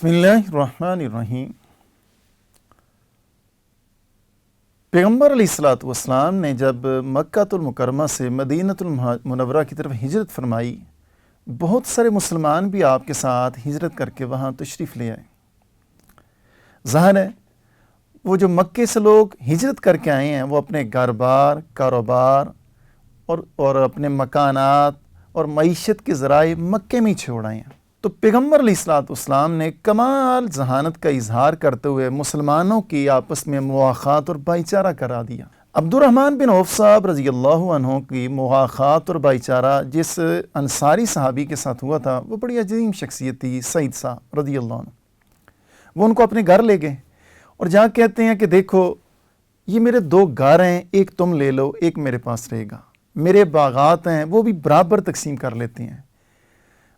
بسم اللہ الرحمن الرحیم۔ پیغمبر علیہ الصلوۃ والسلام نے جب مکہ المکرمہ سے مدینہ المنورہ کی طرف ہجرت فرمائی، بہت سارے مسلمان بھی آپ کے ساتھ ہجرت کر کے وہاں تشریف لے آئے۔ ظاہر ہے وہ جو مکے سے لوگ ہجرت کر کے آئے ہیں وہ اپنے گھر بار، کاروبار اور اپنے مکانات اور معیشت کے ذرائع مکے میں ہی چھوڑ آئے ہیں۔ تو پیغمبر علیہ الصلوۃ والسلام نے کمال ذہانت کا اظہار کرتے ہوئے مسلمانوں کی آپس میں مواخات اور بھائی چارہ کرا دیا۔ عبد الرحمن بن عوف صاحب رضی اللہ عنہ کی مواخات اور بھائی چارہ جس انصاری صحابی کے ساتھ ہوا تھا وہ بڑی عظیم شخصیت تھی، سعید صاحب رضی اللہ عنہ۔ وہ ان کو اپنے گھر لے گئے اور جہاں کہتے ہیں کہ دیکھو یہ میرے 2 گھر ہیں، ایک تم لے لو، ایک میرے پاس رہے گا، میرے باغات ہیں وہ بھی برابر تقسیم کر لیتے ہیں،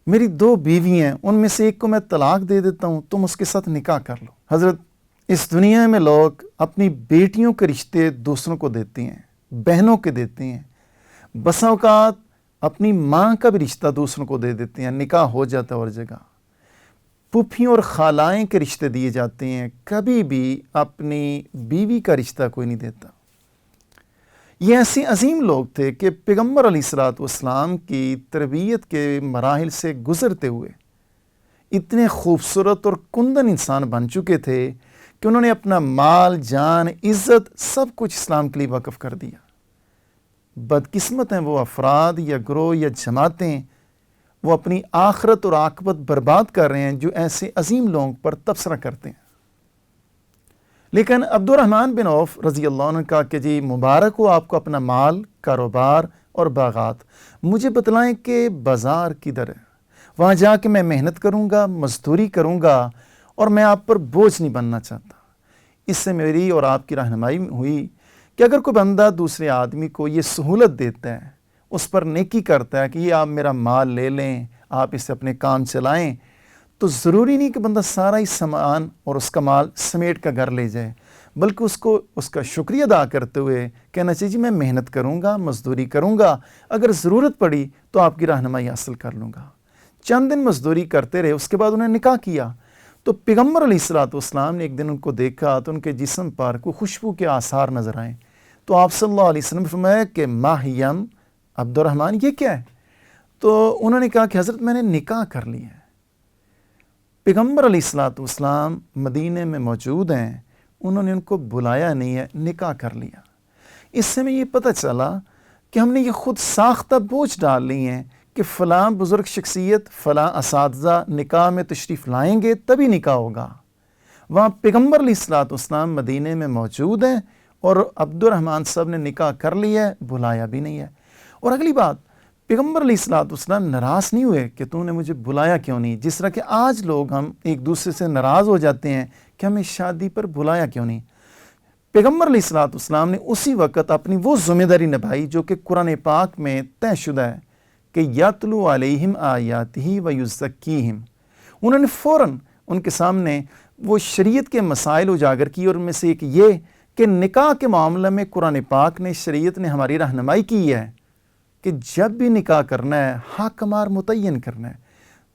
میری 2 بیوی ہیں ان میں سے ایک کو میں طلاق دے دیتا ہوں، تم اس کے ساتھ نکاح کر لو۔ حضرت اس دنیا میں لوگ اپنی بیٹیوں کے رشتے دوسروں کو دیتے ہیں، بہنوں کے دیتے ہیں، بسا اوقات اپنی ماں کا بھی رشتہ دوسروں کو دے دیتے ہیں، نکاح ہو جاتا ہے اور جگہ پھوپھیوں اور خالائیں کے رشتے دیے جاتے ہیں، کبھی بھی اپنی بیوی کا رشتہ کوئی نہیں دیتا۔ یہ ایسے عظیم لوگ تھے کہ پیغمبر علیہ الصلوۃ والسلام کی تربیت کے مراحل سے گزرتے ہوئے اتنے خوبصورت اور کندن انسان بن چکے تھے کہ انہوں نے اپنا مال، جان، عزت سب کچھ اسلام کے لیے وقف کر دیا۔ بدقسمت ہیں وہ افراد یا گروہ یا جماعتیں، وہ اپنی آخرت اور عاقبت برباد کر رہے ہیں جو ایسے عظیم لوگوں پر تبصرہ کرتے ہیں۔ لیکن عبد الرحمن بن عوف رضی اللہ عنہ نے کہا کہ جی مبارک ہو آپ کو اپنا مال، کاروبار اور باغات، مجھے بتلائیں کہ بازار کدھر ہے، وہاں جا کے میں محنت کروں گا، مزدوری کروں گا، اور میں آپ پر بوجھ نہیں بننا چاہتا۔ اس سے میری اور آپ کی رہنمائی ہوئی کہ اگر کوئی بندہ دوسرے آدمی کو یہ سہولت دیتا ہے، اس پر نیکی کرتا ہے کہ یہ آپ میرا مال لے لیں، آپ اسے اپنے کام چلائیں، تو ضروری نہیں کہ بندہ سارا ہی سامان اور اس کا مال سمیٹ کا گھر لے جائے، بلکہ اس کا شکریہ ادا کرتے ہوئے کہنا چاہیے جی میں محنت کروں گا، مزدوری کروں گا، اگر ضرورت پڑی تو آپ کی رہنمائی حاصل کر لوں گا۔ چند دن مزدوری کرتے رہے، اس کے بعد انہیں نکاح کیا تو پیغمبر علیہ الصلوۃ والسلام نے ایک دن ان کو دیکھا تو ان کے جسم پر کوئی خوشبو کے آثار نظر آئے، تو آپ صلی اللہ علیہ وسلم نے فرمایا کہ ماہیم عبد الرحمن یہ کیا ہے؟ تو انہوں نے کہا کہ حضرت میں نے نکاح کر لی ہے۔ پیغمبر علیہ الصلوۃ والسلام مدینے میں موجود ہیں، انہوں نے ان کو بلایا نہیں ہے، نکاح کر لیا۔ اس سے میں یہ پتہ چلا کہ ہم نے یہ خود ساختہ بوجھ ڈال لی ہیں کہ فلاں بزرگ شخصیت، فلاں اساتذہ نکاح میں تشریف لائیں گے تبھی نکاح ہوگا۔ وہاں پیغمبر علیہ الصلوۃ والسلام مدینے میں موجود ہیں اور عبد الرحمن صاحب نے نکاح کر لیا ہے، بلایا بھی نہیں ہے۔ اور اگلی بات، پیغمبر علیہ الصلوۃ والسلام ناراض نہیں ہوئے کہ تو نے مجھے بلایا کیوں نہیں، جس طرح کہ آج لوگ ہم ایک دوسرے سے ناراض ہو جاتے ہیں کہ ہمیں شادی پر بلایا کیوں نہیں۔ پیغمبر علیہ الصلوۃ والسلام نے اسی وقت اپنی وہ ذمہ داری نبھائی جو کہ قرآن پاک میں طے شدہ ہے کہ یتلو علیہم آیاتہ ویزکیہم۔ انہوں نے فوراً ان کے سامنے وہ شریعت کے مسائل اجاگر کی، اور ان میں سے ایک یہ کہ نکاح کے معاملے میں قرآن پاک نے، شریعت نے ہماری رہنمائی کی ہے کہ جب بھی نکاح کرنا ہے حق مار متعین کرنا ہے۔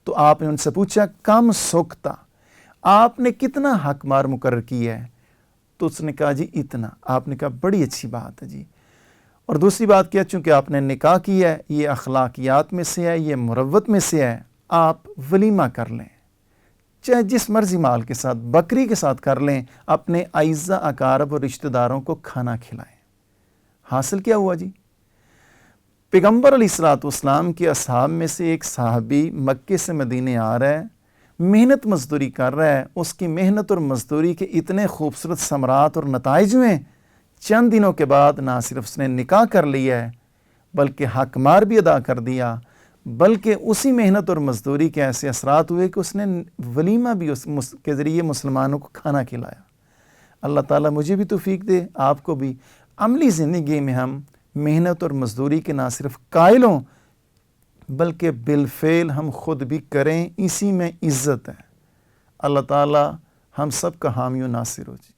تو آپ نے ان سے پوچھا کم سکتا، آپ نے کتنا حق مار مقرر کیا ہے؟ تو اس نے کہا جی اتنا۔ آپ نے کہا بڑی اچھی بات ہے جی۔ اور دوسری بات کیا، چونکہ آپ نے نکاح کیا ہے، یہ اخلاقیات میں سے ہے، یہ مروت میں سے ہے، آپ ولیمہ کر لیں، چاہے جس مرضی مال کے ساتھ، بکری کے ساتھ کر لیں، اپنے اعزہ اقارب اور رشتہ داروں کو کھانا کھلائیں۔ حاصل کیا ہوا جی؟ پیغمبر علیہ الصلوۃ والسلام کے اصحاب میں سے ایک صحابی مکے سے مدینے آ رہا ہے، محنت مزدوری کر رہا ہے، اس کی محنت اور مزدوری کے اتنے خوبصورت ثمرات اور نتائج ہوئے، چند دنوں کے بعد نہ صرف اس نے نکاح کر لیا ہے بلکہ حق مار بھی ادا کر دیا، بلکہ اسی محنت اور مزدوری کے ایسے اثرات ہوئے کہ اس نے ولیمہ بھی اس کے ذریعے مسلمانوں کو کھانا کھلایا۔ اللہ تعالیٰ مجھے بھی توفیق دے، آپ کو بھی، عملی زندگی میں ہم محنت اور مزدوری کے نہ صرف قائل ہوں بلکہ بالفعل ہم خود بھی کریں، اسی میں عزت ہے۔ اللہ تعالیٰ ہم سب کا حامی و ناصر ہو جی۔